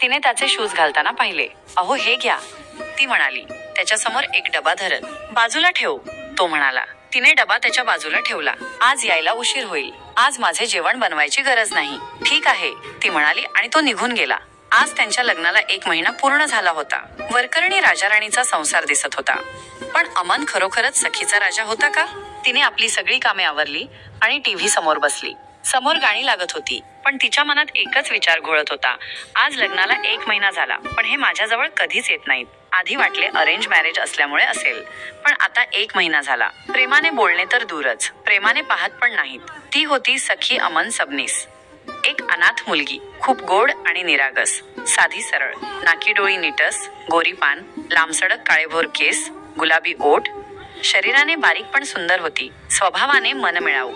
तिने त्याचे शूज घालताना पाहिले. अहो हे घ्या, ती म्हणाली, त्याच्यासमोर एक डबा धरत. बाजूला ठेव, तो म्हणाला. तिने डबा त्याच्या बाजूला ठेवला. आज यायला उशीर होईल. आज माझे जेवण बनवायची गरज नाही. ठीक आहे, ती म्हणाली आणि तो निघून गेला. आज त्यांच्या लग्नाला 1 महिना पूर्ण झाला होता. वरकरणी राजा-राणीचा संसार दिसत होता. पण अमन खरोखरच सखीचा राजा होता का? तिने आपली सगळी कामे आवरली आणि टीव्ही समोर बसली. समोर गाणी लागत होती, पण तिच्या मनात एकच विचार घोळत होता. आज लग्नाला 1 महिना झाला, पण हे माझ्याजवळ कधीच येत नाहीत. आधी वाटले अरेंज मॅरेज असल्यामुळे असेल, पण आता 1 महिना झाला. प्रेमाने बोलणे तर दूरच, प्रेमाने पाहत पण नाहीत. ती होती सखी अमन सबनीस. एक अनाथ मुलगी, खूप गोड आणि निरागस, साधी सरळ, नाकी डोळी नीटस, गोरी पान, लांबसडक काळेभोर केस, गुलाबी ओठ. शरीराने बारीक पण सुंदर होती. स्वभावाने मनमिळाऊ,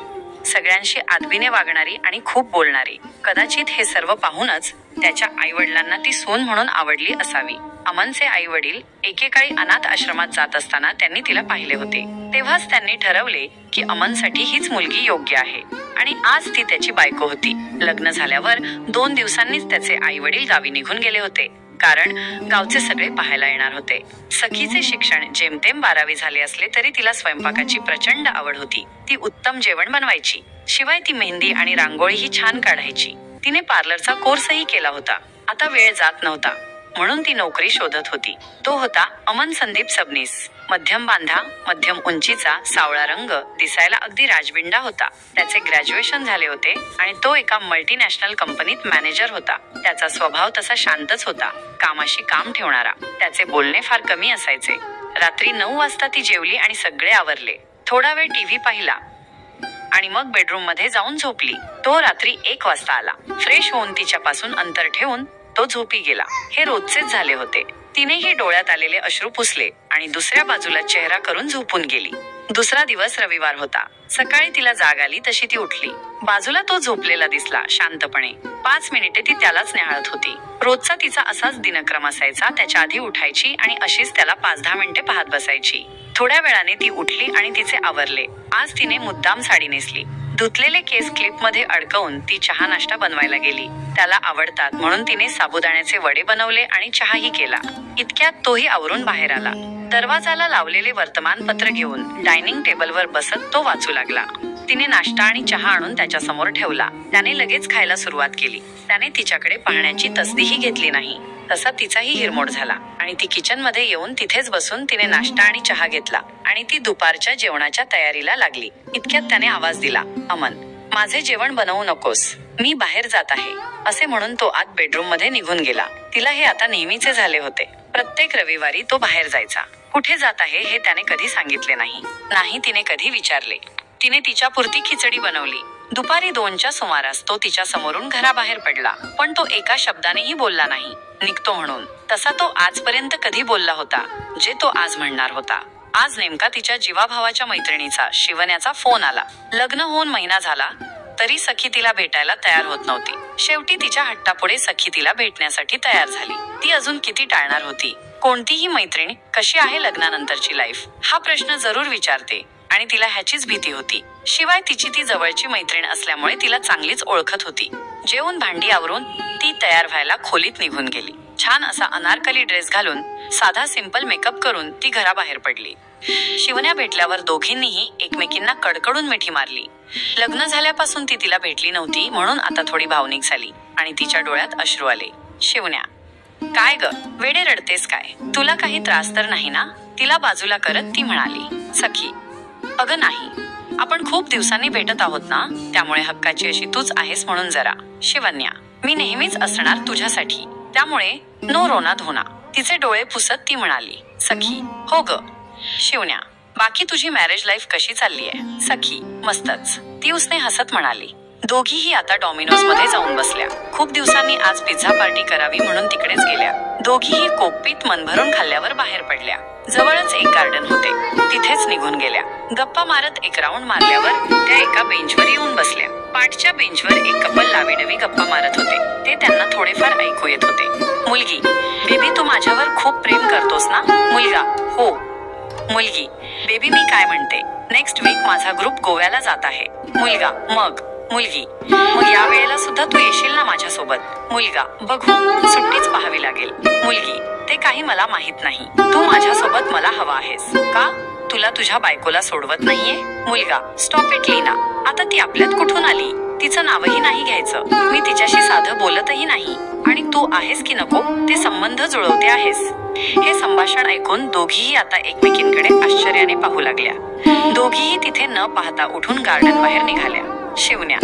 सगळ्यांशी आदबीने वागणारी आणि खूप बोलणारी. कदाचित हे सर्व पाहूनच त्याच्या आईवडिलांना ती सून म्हणून आवडली असावी. अमनचे आई वडील एकेकाळी अनाथ आश्रमात जात असताना त्यांनी तिला पाहिले होते. तेव्हाच त्यांनी ठरवले की अमनसाठी हीच मुलगी योग्य आहे आणि आज ती त्याची बायको होती. लग्न झाल्यावर 2 दिवसांनीच त्याचे आई वडील गावी निघून गेले होते, कारण गावचे सगळे पाहायला येणार होते. सखीचे शिक्षण जेमतेम 12वी झाले असले तरी तिला स्वयंपाकाची प्रचंड आवड होती. ती उत्तम जेवण बनवायची. शिवाय ती मेहंदी आणि रांगोळीही छान काढायची. तिने पार्लरचा कोर्सही केला होता. आता वेळ जात नव्हता, म्हणून ती नोकरी शोधत होती. तो होता अमन संदीप सबनीस. मध्यम बांधा, मध्यम उंचीचा, सावळा रंग, दिसायला अगदी राजबिंडा होता. त्याचे ग्रॅज्युएशन झाले होते आणि तो एका मल्टीनॅशनल कंपनीत मॅनेजर होता. त्याचा स्वभाव तसा शांतच होता, कामाशी काम ठेवणारा. त्याचे बोलणे फार कमी असायचे. रात्री 9 वाजता ती जेवली आणि सगळे आवरले. थोडा वेळ टीव्ही पाहिला आणि मग बेडरूम मध्ये जाऊन झोपली. तो रात्री 1 वाजता आला. फ्रेश होऊन तिच्यापासून अंतर ठेवून तो झोपी गेला. हे रोजचेच झाले होते. तिनेही डोळ्यात आलेले अश्रू पुसले आणि दुसऱ्या बाजूला चेहरा करून झोपून गेली. दुसरा दिवस रविवार होता. सकाळी तिला जाग आली तशी ती उठली. बाजूला तो झोपलेला दिसला शांतपणे. 5 मिनिटे ती त्यालाच निहाळत होती. रोजचा तिचा असाच दिनक्रम असायचा. त्याच्या आधी उठायची आणि अशीच त्याला 5-10 मिनिटे पाहत बसायची. थोड्या वेळाने ती उठली आणि तिचे आवरले. आज तिने मुद्दाम साडी नेसली. धुतलेले केस क्लिपमध्ये अडकवून ती चहा नाश्ता बनवायला गेली. त्याला आवडतात म्हणून तिने साबुदाण्याचे वडे बनवले आणि चहाही केला. इतक्यात तोही आवरून बाहेर आला. दरवाजाला लावलेले वर्तमानपत्र घेऊन डायनिंग टेबलवर बसत तो वाचू लागला. तिने नाश्ता आणि चहा आणून त्याच्या समोर ठेवला. त्याने लगेच खायला सुरुवात केली. त्याने तिच्याकडे पाहण्याची तसदीही घेतली नाही. तसा तिचाही हिरमोड झाला आणि ती किचन मध्ये येऊन तिथेच बसून तिने नाश्ता आणि चहा घेतला आणि ती दुपारच्या जेवणाच्या तयारीला लागली. इतक्यात त्याने आवाज दिला, अमन, माझे जेवण बनवू नकोस, मी बाहेर जात आहे, असे म्हणून तो आत बेडरूम मध्ये निघून गेला. तिला हे आता नेहमीचे झाले होते. प्रत्येक रविवारी तो बाहेर जायचा. कुठे जात आहे हे त्याने कधी सांगितले नाही तिने कधी विचारले. तिने तिच्यापुरती खिचडी बनवली. दुपारी 2च्या सुमारास तो तिच्या समोरून घराबाहेर पडला, पण तो एका शब्दानेही बोलला नाही, निघतो म्हणून. तसा तो आजपर्यंत कधी बोलला होता जे तो आज म्हणणार होता. आज नेमका तिच्या जीवाभावाच्या मैत्रिणीचा शिवण्याचा फोन आला. लग्न होऊन महिना झाला तरी सखी तिला भेटायला तयार होत नव्हती. शेवटी तिच्या हट्टापुढे सखी तिला भेटण्यासाठी तयार झाली. ती अजून किती टाळणार होती? कोणतीही मैत्रीण कशी आहे लग्नानंतरची लाईफ हा प्रश्न जरूर विचारते आणि तिला ह्याचीच भीती होती. शिवाय तिची ती जवळची मैत्रीण असल्यामुळे तिला चांगलीच ओळखत होती. जेवून भांडी आवरून ती तयार व्हायला खोलीत निघून गेली. छान असा अनारकली ड्रेस घालून साधा सिंपल मेकअप करून ती घराबाहेर पडली. शिवण्या भेटल्यावर दोघींनीही एकमेकींना कडकडून मिठी मारली. लग्न झाल्यापासून ती तिला भेटली नव्हती म्हणून आता थोडी भावनिक झाली आणि तिच्या डोळ्यात अश्रू आले. शिवण्या, काय ग, वेडे रडतेस काय? तुला काही त्रास तर नाही ना? तिला बाजूला करत ती म्हणाली. सखी, अगं नाही, आपण खूप दिवसांनी भेटत आहोत ना, त्यामुळे हक्काची अशी तूच आहेस म्हणून जरा. शिवण्या, मी नेहमीच असणार तुझ्यासाठी, त्यामुळे नो रोना धोना. तिचे डोळे पुसत ती म्हणाली. सखी, हो ग. शिवण्या, बाकी तुझी मॅरेज लाईफ कशी चाललीये? सखी, मस्तच. ती उसने हसत म्हणाली. दोघीही आता डॉमिनोज मध्ये जाऊन बसल्या. खूप दिवसांनी आज पिझ्झा पार्टी करावी म्हणून तिकडेच गेल्या. दोघीही कोकपीत मन भरून खाल्ल्यावर बाहेर पडल्या. जवळच एक गार्डन होते, तिथेच निघून गेल्या. गप्पा मारत एक राऊंड मारल्यावर त्या एका बेंचवर येऊन बसल्या. पाठच्या बेंचवर एक कपल लावेडवी गप्पा मारत होते. ते त्यांना थोडेफार ऐकू येत होते. मुलगी, बेबी तू माझ्यावर खूप प्रेम करतोस ना? मुलगा, हो. मुलगी, बेबी मी काय म्हणते, नेक्स्ट वीक माझा ग्रुप गोव्याला जात आहे. मुलगा, मग मुलगी, मग या वेळेला सुद्धा तू येशील ना माझ्यासोबत? मुलगा, बघू, सुट्टीच पाहावी लागेल. मुलगी, ते काही मला माहित नाही. तू माझ्यासोबत मला हवा आहेस का? तुला तुझ्या बायकोला सोडवत नाहीये? मुलगा, स्टॉप इट लीना, आता ती आपल्यात कुठून आली? तिचं नावही नाही घ्यायचं. मी तिच्याशी साधं बोलतही नाही. आणि तू आहेस की नको ते संबंध जुळवते आहेस. हे संभाषण ऐकून दोघीही आता एकमेकींकडे आश्चर्याने पाहू लागल्या. दोघीही तिथे न पाहता उठून गार्डन बाहेर निघाल्या. शिवण्या,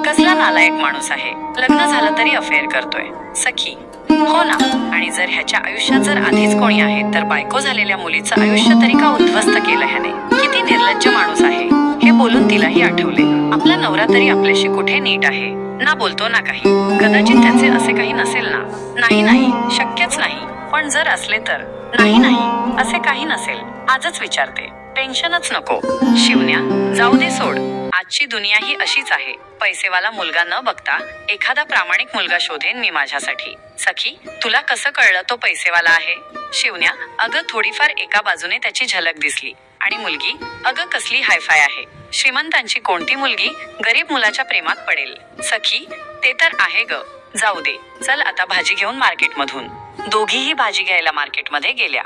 कसला नालायक माणूस आहे. लग्न झालं तरी अफेअर करतोय. सखी, हो ना, आणि जर ह्याच्या आयुष्यात जर आधीच कोणी आहे तर बायको झालेल्या मुलीचं आयुष्य तरी का उद्ध्वस्त केलं ह्याने? किती निर्लज्ज माणूस आहे. हे बोलून तिलाही आठवले, आपला नवरा तरी आपल्याशी कुठे नीट आहे ना, बोलतो ना काही. कदाचित त्याचे असे काही नसेल ना. नाही, शक्यच नाही. पण जर असले तर? नाही, असे काही नसेल. आजच विचारते, टेन्शनच नको. शिवण्या, जाऊ दे, सोड. आजची दुनिया ही अशीच आहे. पैसेवाला मुलगा न बघता एखादा प्रामाणिक मुलगा शोधेन मी माझ्यासाठी. सखी, तुला कसं कळलं तो पैसेवाला आहे? शिवण्या, अगं थोडीफार एका बाजूने त्याची झलक दिसली. आणि मुलगी, अगं कसली हायफाय आहे. श्रीमंतांची कोणती मुलगी गरीब मुलाच्या प्रेमात पडेल? सखी, ते तर आहे ग. जाऊ दे, चल आता भाजी घेऊन मार्केटमधून. दोघीही भाजी घ्यायला मार्केटमध्ये गेल्या.